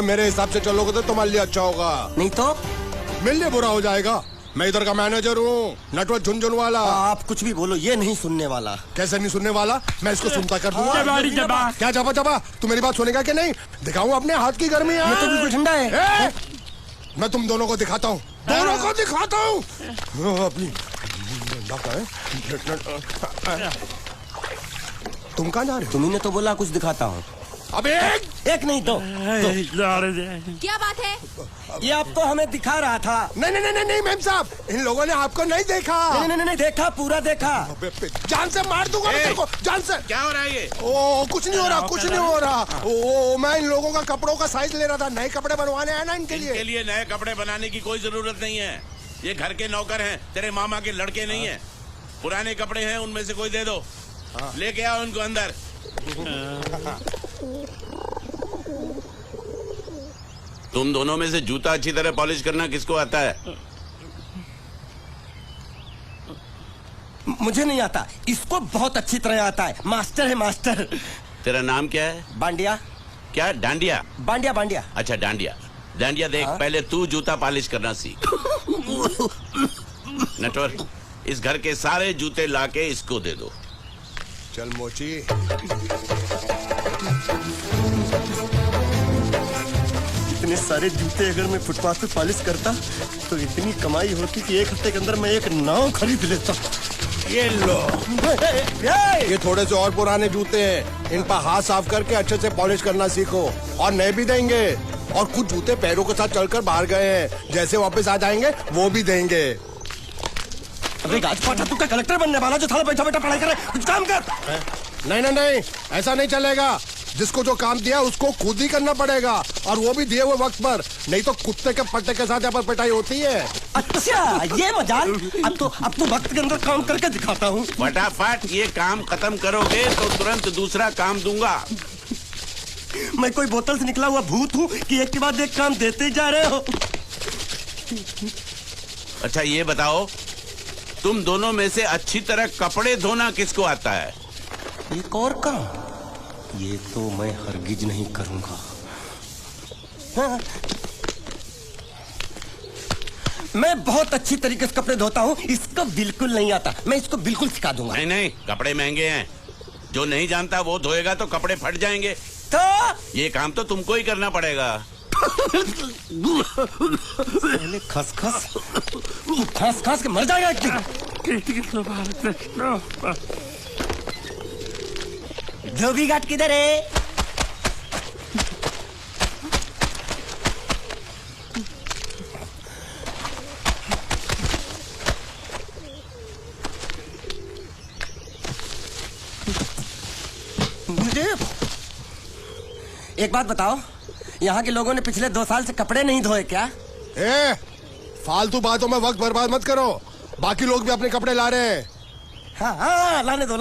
मेरे हिसाब से चलोगे तो तुम्हारे लिए अच्छा होगा, नहीं तो मेरे लिए बुरा हो जाएगा। मैं इधर का मैनेजर हूँ, नटवर झुनझुन वाला। आप कुछ भी बोलो, ये नहीं सुनने वाला। कैसे नहीं सुनने वाला? मैं इसको सुनता कर दूंगा। क्या जबा जबा? तू मेरी बात सुनेगा कि नहीं? दिखाऊं अपने हाथ की गर्मी? ये तो बिल्कुल ठंडा है। मैं तुम दोनों को दिखाता हूँ, दोनों को दिखाता हूँ अपनी। तुम कहाँ जा रहे हो? तुम्ही ने तो बोला कुछ दिखाता हूँ। अब एक नहीं तो क्या बात है? ये आपको हमें दिखा रहा था। नहीं नहीं नहीं नहीं मैम साहब, इन लोगों ने आपको नहीं देखा। नहीं देखा, पूरा देखा। जान से मार दूंगा मैं तेरे को, जान से। क्या हो रहा है ये? ओ कुछ नहीं हो रहा, कुछ नहीं हो रहा। ओ मैं इन लोगों का कपड़ों का साइज ले रहा था, नए कपड़े बनवाने आया ना इनके लिए। इनके लिए नए कपड़े बनाने की कोई जरूरत नहीं है। ये घर के नौकर हैं, तेरे मामा के लड़के नहीं हैं। पुराने कपड़े हैं, उनमें से कोई दे दो। लेके आओ उनको अंदर। तुम दोनों में से जूता अच्छी तरह पॉलिश करना किसको आता है? मुझे नहीं आता, इसको बहुत अच्छी तरह आता है। मास्टर है मास्टर। तेरा नाम क्या है? बांडिया। क्या? डांडिया? बांडिया बांडिया। अच्छा डांडिया। डांडिया देख, पहले तू जूता पॉलिश करना सीख। नटवर, इस घर के सारे जूते लाके इसको दे दो। चल मोची। इतने सारे जूते अगर मैं फुटपाथ पे पॉलिश करता तो इतनी कमाई होती कि एक हफ्ते के अंदर मैं एक नाव खरीद लेता। ये लो, ये थोड़े से और पुराने जूते हैं, इन पर हाथ साफ करके अच्छे से पॉलिश करना सीखो। और नए भी देंगे, और कुछ जूते पैरों के साथ चलकर बाहर गए हैं, जैसे वापस आ जाएंगे वो भी देंगे। अबे गाजपाटा, तू क्या कलेक्टर बनने वाला जो थाला बैठा बैठा पढ़ाई करे? कुछ काम कर। नहीं नहीं नहीं, ऐसा नहीं चलेगा। जिसको जो काम दिया उसको खुद ही करना पड़ेगा, और वो भी दिए हुए वक्त पर, नहीं तो कुत्ते के पट्टे के साथ यहाँ पर पिटाई होती है। अच्छा ये मजाल। अब तो वक्त के अंदर काम करके दिखाता हूँ। फटाफट ये काम खत्म करोगे तो तुरंत दूसरा काम दूंगा। मैं कोई बोतल से निकला हुआ भूत हूँ कि एक के बाद एक काम देते ही जा रहे हो? अच्छा ये बताओ, तुम दोनों में से अच्छी तरह कपड़े धोना किसको आता है? एक और काम? ये तो मैं हरगिज नहीं करूंगा। हाँ। मैं बहुत अच्छी तरीके से कपड़े धोता हूँ, इसको बिल्कुल नहीं आता। मैं इसको बिल्कुल सिखा दूंगा। नहीं नहीं, कपड़े महंगे हैं, जो नहीं जानता वो धोएगा तो कपड़े फट जाएंगे। तो ये काम तो तुमको ही करना पड़ेगा। खस खस के मर जाएगा। धोबी घाट किधर है? एक बात बताओ, यहाँ के लोगों ने पिछले 2 साल से कपड़े नहीं धोए क्या? फालतू बातों में वक्त बर्बाद मत करो, बाकी लोग भी अपने कपड़े ला रहे हैं। हाँ, लाने दो।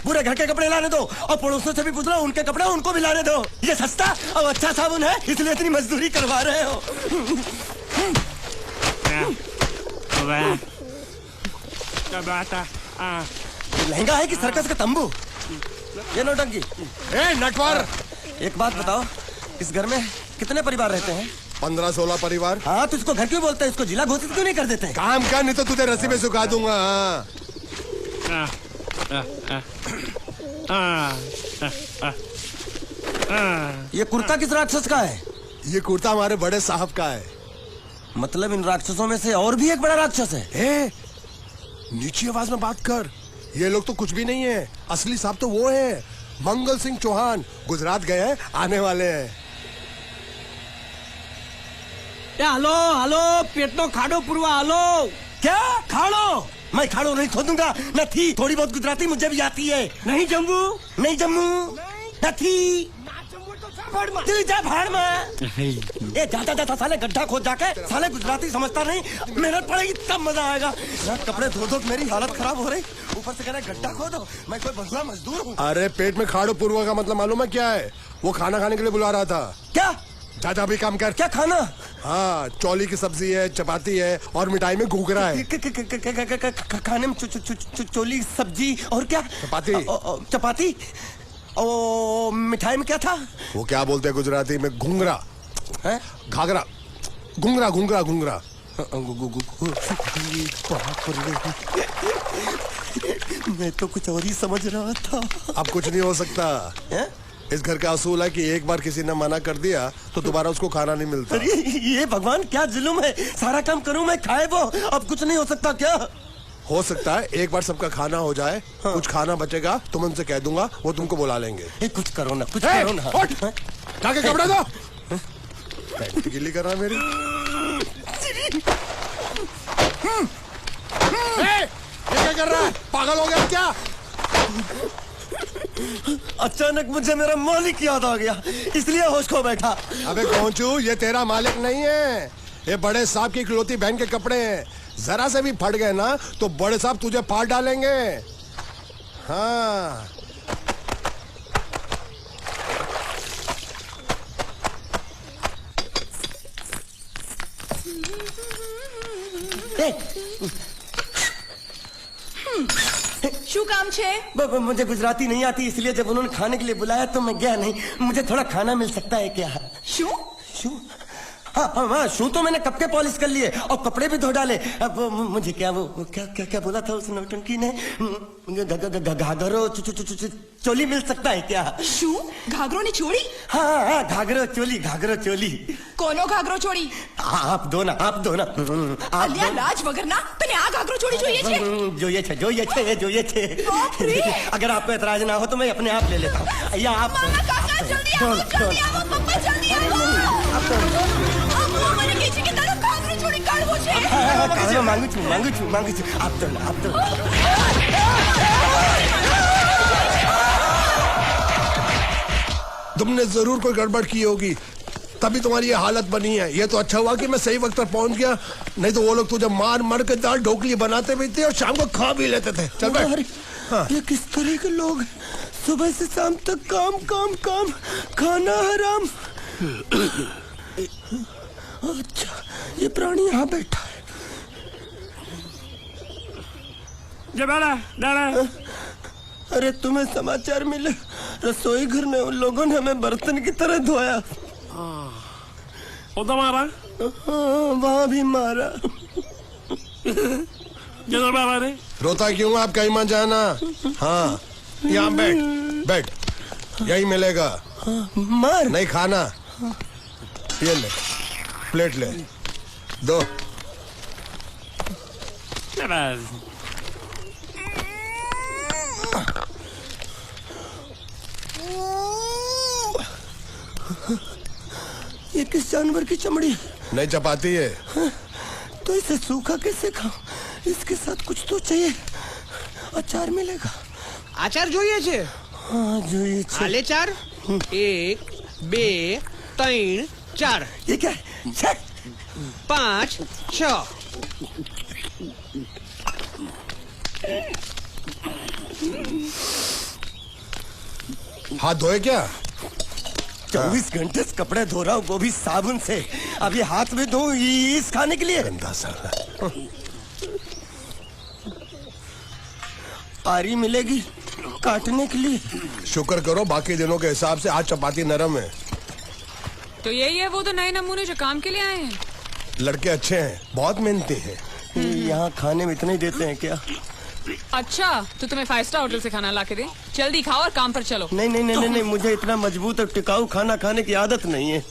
पूरे घर के कपड़े लाने दो, और पड़ोसियों से भी पूछ लो, उनके कपड़े उनको भी लाने दो। ये सस्ता और अच्छा साबुन है, इसलिए इतनी मजदूरी करवा रहे हो। लहंगा है कि सर्कस का तंबू? ये नौटंकी। नटवर, एक बात बताओ, इस घर में कितने परिवार रहते हैं? 15-16 परिवार। हाँ, तो इसको घर क्यों बोलते हैं? इसको जिला घोषित क्यों नहीं कर देते? काम कर, नहीं तो तुझे रस्सी में सुखा दूंगा। ये कुर्ता किस राक्षस का है? ये कुर्ता हमारे बड़े साहब का है। मतलब इन राक्षसों में से और भी एक बड़ा राक्षस है? नीची आवाज में बात कर, ये लोग तो कुछ भी नहीं है। असली साहब तो वो है, मंगल सिंह चौहान। गुजरात गए हैं, आने वाले हैं। हेलो, पेट नो खाड़ो पुरवा। हेलो, क्या खाड़ो? मैं खाड़ो नहीं खोदूंगा। न थी, थोड़ी बहुत गुजराती मुझे भी आती है। नहीं जम्मू, न थी। तू जा भाड़ में। ये जाता साले गड्ढा खोद जाके, साले गुजराती समझता नहीं। मेहनत पड़ेगी तब मजा आएगा। कपड़े धो धो मेरी हालत खराब हो रही, ऊपर से कह रहे गड्ढा खोदो। मैं कोई बंगला मजदूर हूँ? अरे पेट में खाड़ो पूर्वा का मतलब मालूम है क्या है? वो खाना खाने के लिए बुला रहा था। क्या? जा भी काम कर। क्या खाना? हाँ, चौली की सब्जी है, चपाती है, और मिठाई में घूघरा है। खाने में चोली सब्जी और क्या? चपाती। चपाती? ओ मिठाई में क्या था? वो क्या बोलते हैं गुजराती में? घुंगरा है? घाघरा, घुंगरा घुंगरा घुंगरा। मैं तो कुछ और ही समझ रहा था। अब कुछ नहीं हो सकता है? इस घर का असूल है कि एक बार किसी ने मना कर दिया तो दोबारा उसको खाना नहीं मिलता। अरे ये भगवान क्या जुल्म है, सारा काम करूं मैं, खाए वो, अब कुछ नहीं हो सकता क्या? हो सकता है एक बार सबका खाना हो जाए, हाँ। कुछ खाना बचेगा तो मैं उनसे कह दूंगा, वो तुमको बुला लेंगे। कुछ करो ना, कुछ करो ना। जाके कपड़े दो। पैंट गिल्ली कर रहा है मेरी। ये क्या कर रहा है? पागल हो गया क्या? अचानक मुझे मेरा मालिक याद आ गया, इसलिए होश खो बैठा। अबे पहुंचू, ये तेरा मालिक नहीं है, ये बड़े साहब की इकलौती बहन के कपड़े हैं। जरा से भी फट गए ना तो बड़े साहब तुझे फाड़ डालेंगे। हाँ શું કામ છે? मुझे गुजराती नहीं आती, इसलिए जब उन्होंने खाने के लिए बुलाया तो मैं गया नहीं। मुझे थोड़ा खाना मिल सकता है क्या? શું? शू? हाँ हाँ हाँ, शू तो मैंने कब के पॉलिश कर लिए और कपड़े भी धो डाले। अब मुझे क्या वो क्या क्या क्या बोला था उस नौटंकी ने? घाघरो चोली मिल सकता है क्या? શું? ઘાઘરો ની ચોળી? हाँ हाँ, घाघरो चोली, घाघरो चोली। કોનો ઘાઘરો ચોળી? आप दो ना, आप दो ना। आप અલ્યા લાજ વગરના તને આ ઘાઘરો ચોળી જોઈએ છે? જોઈએ છે, જોઈએ છે, જોઈએ છે। बाप रे! अगर आपको एतराज ना हो तो मैं अपने आप ले लेता हूँ, या आप મામા કાકા જલ્દી આવો, જલ્દી આવો, પપ્પા જલ્દી આવો। અમ્મા મને કહે છે કે તારો ઘાઘરો ચોળી કાઢવો છે। मांगू छू, मांगू छू, मांगू छू। आप दो ना, आप दो। तुमने जरूर कोई गड़बड़ की होगी, तभी तुम्हारी ये हालत बनी है। ये तो अच्छा हुआ कि मैं सही वक्त पर पहुंच गया, नहीं तो वो लोग तुझे मार मार के दाल ढोकली बनाते भी थे और शाम को खा भी लेते थे। चल बैठ। अरे, ये किस तरह के लोग हैं? सुबह से शाम तक काम काम काम, खाना हराम। अच्छा, ये प्राणी यहाँ बैठा है। अरे तुम्हें समाचार मिले? रसोई घर में उन लोगों ने हमें बर्तन की तरह धोया। मारा? हाँ, वहाँ भी मारा। रोता क्यों? आप कहीं मत जाना। हाँ, यहाँ बैठ, बैठ, यही मिलेगा। मार नहीं खाना, ये ले, प्लेट ले, दो। ये किस जानवर की चमड़ी है? नहीं चपाती है। तो इसे सूखा कैसे खाऊं? इसके साथ कुछ तो चाहिए। अचार मिलेगा? આચાર જોઈએ છે? हाँ જોઈએ છે। હાલે ચાર? 1 2 3 4 ये क्या है? छे! 5 6 हाथ धोए क्या? 24 घंटे से कपड़े धो रहा हूँ, वो भी साबुन से। अब ये हाथ में धो इस खाने के लिए? गंदा साला। आरी मिलेगी काटने के लिए? शुक्र करो बाकी दिनों के हिसाब से आज चपाती नरम है। तो यही है वो तो नए नमूने जो काम के लिए आए हैं। लड़के अच्छे हैं, बहुत मेहनती हैं। यहाँ खाने में इतना ही देते हैं क्या? अच्छा, तो तुम्हें 5 स्टार होटल से खाना ला के दे? जल्दी खाओ और काम पर चलो। नहीं नहीं नहीं नहीं, मुझे इतना मजबूत और टिकाऊ खाना खाने की आदत नहीं है।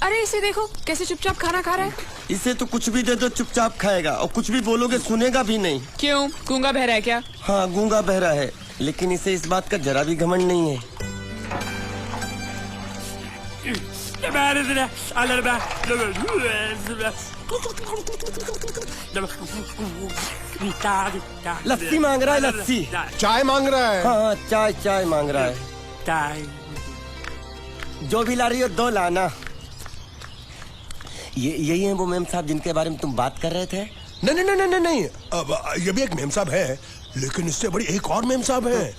अरे इसे देखो कैसे चुपचाप खाना खा रहा है। इसे तो कुछ भी दे दो चुपचाप खाएगा, और कुछ भी बोलोगे सुनेगा भी नहीं। क्यों, गूंगा बहरा है क्या? हाँ, गूंगा बहरा है, लेकिन इसे इस बात का जरा भी घमंड नहीं है। लस्सी मांग रहा है, लस्सी। चाय मांग रहा है। हाँ, चाय चाय मांग रहा है। जो भी ला रही हो 2 लाना। यही है वो मेम साहब जिनके बारे में तुम बात कर रहे थे? नहीं नहीं नहीं नहीं नहीं, अब ये भी एक मेम साहब है, लेकिन इससे बड़ी एक और मेम साहब है,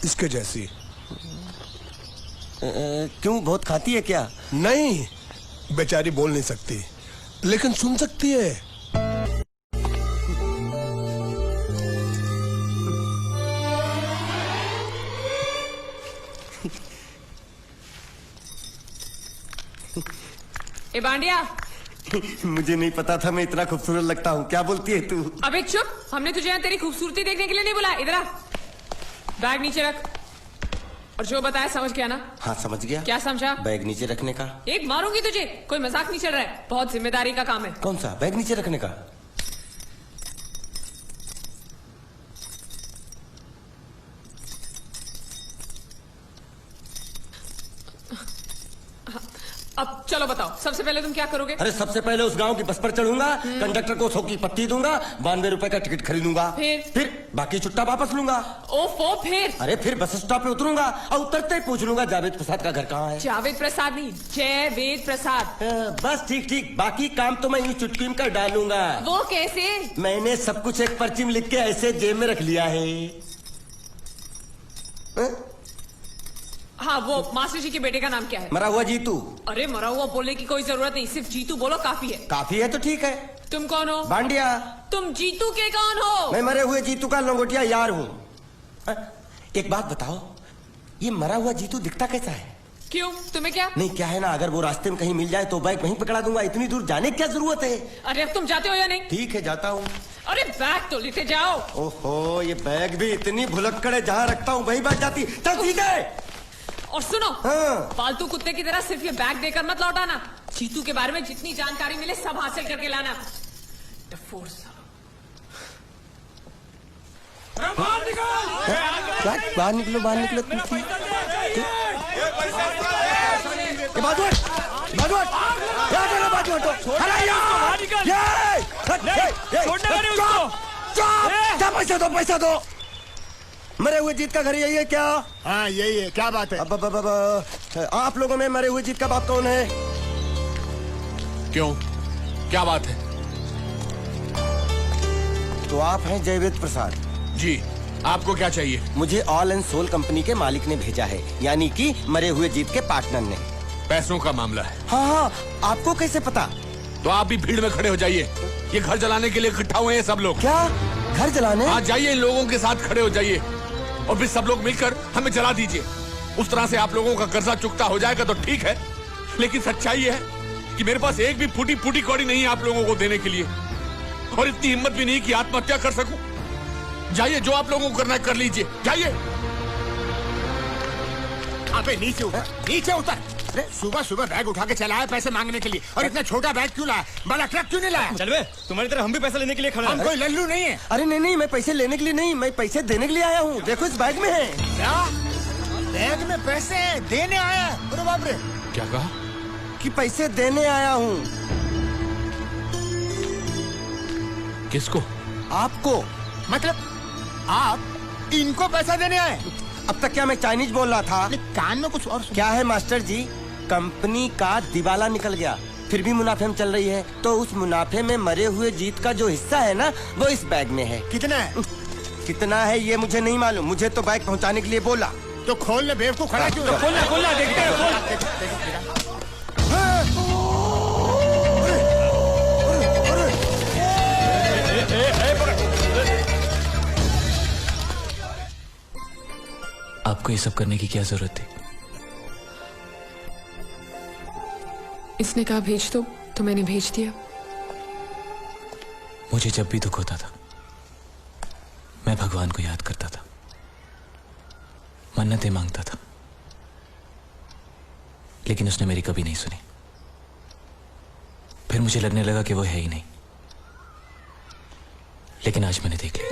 इसके जैसी। क्यों, बहुत खाती है क्या? नहीं, बेचारी बोल नहीं सकती, लेकिन सुन सकती है। ए बांडिया, मुझे नहीं पता था मैं इतना खूबसूरत लगता हूँ। क्या बोलती है तू? अबे चुप, हमने तुझे यहाँ तेरी खूबसूरती देखने के लिए नहीं बुलाया। इधर आ, बैग नीचे रख। और जो बताया समझ गया ना? हाँ समझ गया। क्या समझा? बैग नीचे रखने का। एक मारूंगी तुझे, कोई मजाक नहीं चल रहा है, बहुत जिम्मेदारी का काम है। कौन सा? बैग नीचे रखने का। अब चलो बताओ, सबसे पहले तुम क्या करोगे? अरे सबसे पहले उस गांव की बस पर चढ़ूंगा, कंडक्टर को 100 की पत्ती दूंगा, 92 रुपए का टिकट खरीदूंगा। फिर बाकी छुट्टा वापस लूंगा। ओफो, फिर? अरे फिर बस स्टॉप पे उतरूंगा और उतरते ही पूछ लूंगा जावेद प्रसाद का घर कहाँ है। जावेद प्रसाद नहीं, जयवेद प्रसाद। बस ठीक ठीक, बाकी काम तो मैं यूं चुटकी में कर डालूंगा। वो कैसे? मैंने सब कुछ एक पर्ची में लिख के ऐसे जेब में रख लिया है। हाँ, वो मास्टर जी के बेटे का नाम क्या है? मरा हुआ जीतू। अरे मरा हुआ बोलने की कोई जरूरत नहीं, सिर्फ जीतू बोलो काफी है। काफी है तो ठीक है। तुम कौन हो? बांडिया। तुम जीतू के कौन हो? मैं मरे हुए जीतू का लंगोटिया यार हूँ। एक बात बताओ, ये मरा हुआ जीतू दिखता कैसा है? क्यों, तुम्हें क्या? नहीं क्या है ना, अगर वो रास्ते में कहीं मिल जाए तो बाइक वहीं पकड़ा दूंगा। इतनी दूर जाने की क्या जरूरत है? अरे अब तुम जाते हो या नहीं? ठीक है जाता हूँ। अरे बैग तो लेते जाओ। ओहो, ये बैग भी इतनी भुलक्कड़ है, जहाँ रखता हूँ वहीं बैठ जाती। चल ठीक है। और सुनो, हाँ। पालतू कुत्ते की तरह सिर्फ ये बैग देकर मत लौटाना। जीतू के बारे में जितनी जानकारी मिले सब हासिल करके लाना। डफोर साहब। बाहर निकलो, बाहर निकलो। पैसा दो। मरे हुए जीत का घर यही है क्या? हाँ यही है। क्या बात है? अब आप लोगों में मरे हुए जीत का बाप कौन है? क्यों, क्या बात है? तो आप हैं जयवेद प्रसाद जी, आपको क्या चाहिए? मुझे ऑल एंड सोल कंपनी के मालिक ने भेजा है, यानी कि मरे हुए जीत के पार्टनर ने। पैसों का मामला है। हाँ, आपको कैसे पता? तो आप भी भीड़ में खड़े हो जाइए। ये घर जलाने के लिए इकट्ठा हुए हैं सब लोग। क्या घर जलाने? हाँ जाइए, इन लोगों के साथ खड़े हो जाइए और फिर सब लोग मिलकर हमें जला दीजिए। उस तरह से आप लोगों का कर्जा चुकता हो जाएगा तो ठीक है, लेकिन सच्चाई है कि मेरे पास एक भी फूटी फूटी कौड़ी नहीं है आप लोगों को देने के लिए, और इतनी हिम्मत भी नहीं कि आत्महत्या कर सकूं। जाइए, जो आप लोगों को करना है कर लीजिए, जाइए। अबे नीचे उतर, नीचे उतर। अरे सुबह सुबह बैग उठा के चला है पैसे मांगने के लिए, और इतना छोटा बैग क्यों लाया? बड़ा ट्रक क्यों नहीं लाया? चल बे, तुम्हारी तरह हम भी पैसे लेने के लिए खड़े हैं। हम कोई लल्लू नहीं है। अरे नहीं, मैं पैसे लेने के लिए नहीं, मैं पैसे देने के लिए आया हूँ। देखो इस बैग में है। क्या बैग में पैसे देने आया? अरे बाप रे। क्या कहा? कि पैसे देने आया हूँ। किसको? आपको। मतलब आप इनको पैसा देने आए? अब तक क्या मैं चाइनीज बोल रहा था? कान में कुछ और सुन। क्या है मास्टर जी, कंपनी का दिवाला निकल गया, फिर भी मुनाफे में चल रही है, तो उस मुनाफे में मरे हुए जीत का जो हिस्सा है ना, वो इस बैग में है। कितना है? कितना है ये मुझे नहीं मालूम, मुझे तो बैग पहुंचाने के लिए बोला। तो खोल ले, बेवकूफ खड़ा क्यों? तो खोलना देखते हैं। आपको ये सब करने की क्या जरूरत थी? इसने कहा भेज दो तो मैंने भेज दिया। मुझे जब भी दुख होता था मैं भगवान को याद करता था, मन्नतें मांगता था, लेकिन उसने मेरी कभी नहीं सुनी। फिर मुझे लगने लगा कि वो है ही नहीं, लेकिन आज मैंने देख लिया।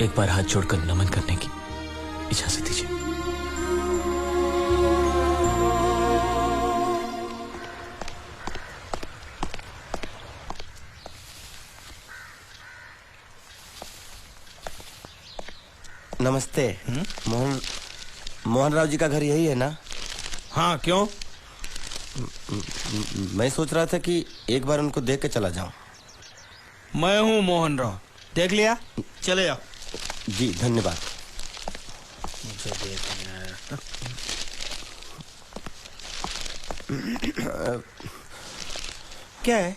एक बार हाथ जोड़कर नमन करने की इजाजत दीजिए। नमस्ते। मोहन राव जी का घर यही है ना? हाँ क्यों? मैं सोच रहा था कि एक बार उनको देख के चला जाऊं। मैं हूँ मोहन राव, देख लिया, चले जाओ। जी धन्यवाद। मुझे देखना है। क्या है?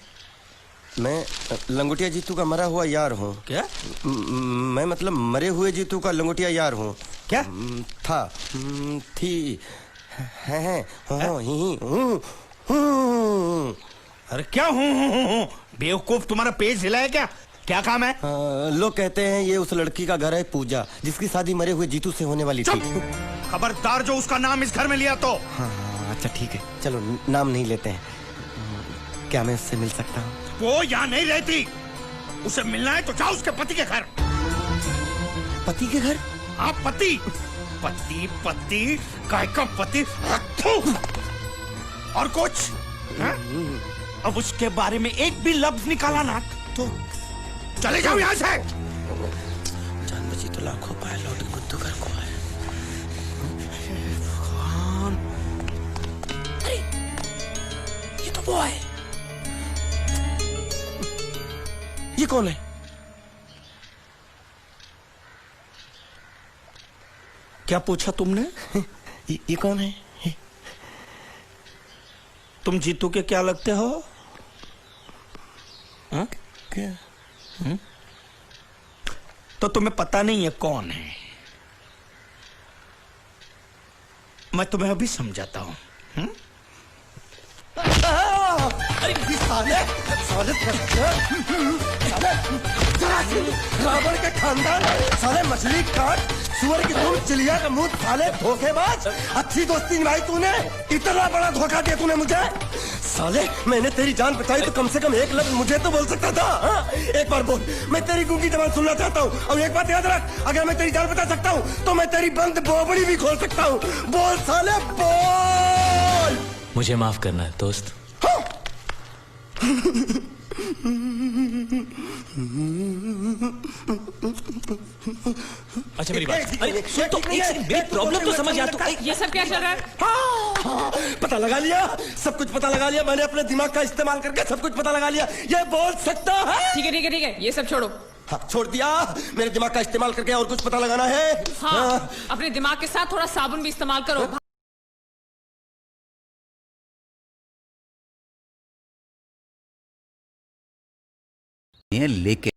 मैं लंगोटिया जीतू का मरा हुआ यार हूँ। क्या? मैं मतलब मरे हुए जीतू का लंगोटिया यार हूँ। क्या? था थी हैं हूँ। अरे क्या हूँ बेवकूफ, तुम्हारा पेज हिला है क्या? क्या काम है? लोग कहते हैं ये उस लड़की का घर है पूजा, जिसकी शादी मरे हुए जीतू से होने वाली थी। खबरदार जो उसका नाम इस घर में लिया तो। हाँ, अच्छा ठीक है, चलो नाम नहीं लेते हैं। क्या मैं उससे मिल सकता हूँ? वो यहाँ नहीं रहती, उसे मिलना है तो जाओ उसके पति के घर। पति के घर? हाँ पति, पति पति काय का पति। और कुछ है? अब उसके बारे में एक भी लफ्ज निकाला ना तो चले जाओ यहाँ से। जान बची तो लाखों पाए, लौट बुद्धू घर को आए। अरे ये तो वो है। ये कौन है? क्या पूछा तुमने? ये कौन है? तुम जीतू के क्या लगते हो? हाँ? क्या? तो तुम्हें पता नहीं है कौन है? मैं तुम्हें अभी समझाता हूं। अरे साले रावण के खानदान, साले मछली काट, सुअर की तुम, चिड़िया का मुंह, साले धोखेबाज। अच्छी दोस्ती निभाई तूने, इतना बड़ा धोखा दिया तूने मुझे। साले मैंने तेरी जान बचाई तो कम से कम एक लफ्ज मुझे तो बोल सकता था। हाँ? एक बार बोल, मैं तेरी गूंगी जबान सुनना चाहता हूँ। और एक बात याद रख, अगर मैं तेरी जान बचा सकता हूँ तो मैं तेरी बंद बोबड़ी भी खोल सकता हूँ। बोल साले बोल। मुझे माफ करना है दोस्त। अच्छा मेरी बात, अरे सुन तो, एक सेकंड, मेरी प्रॉब्लम तो समझ आ तो। ये सब क्या चल रहा है? हाँ, पता लगा लिया, सब कुछ पता लगा लिया मैंने, अपने दिमाग का इस्तेमाल करके सब कुछ पता लगा लिया। ये बोल सकता है? ठीक है ठीक है ठीक है, ये सब छोड़ो। हाँ, छोड़ दिया। मेरे दिमाग का इस्तेमाल करके और कुछ पता लगाना है। हाँ, अपने दिमाग के साथ थोड़ा साबुन भी इस्तेमाल करो। लेके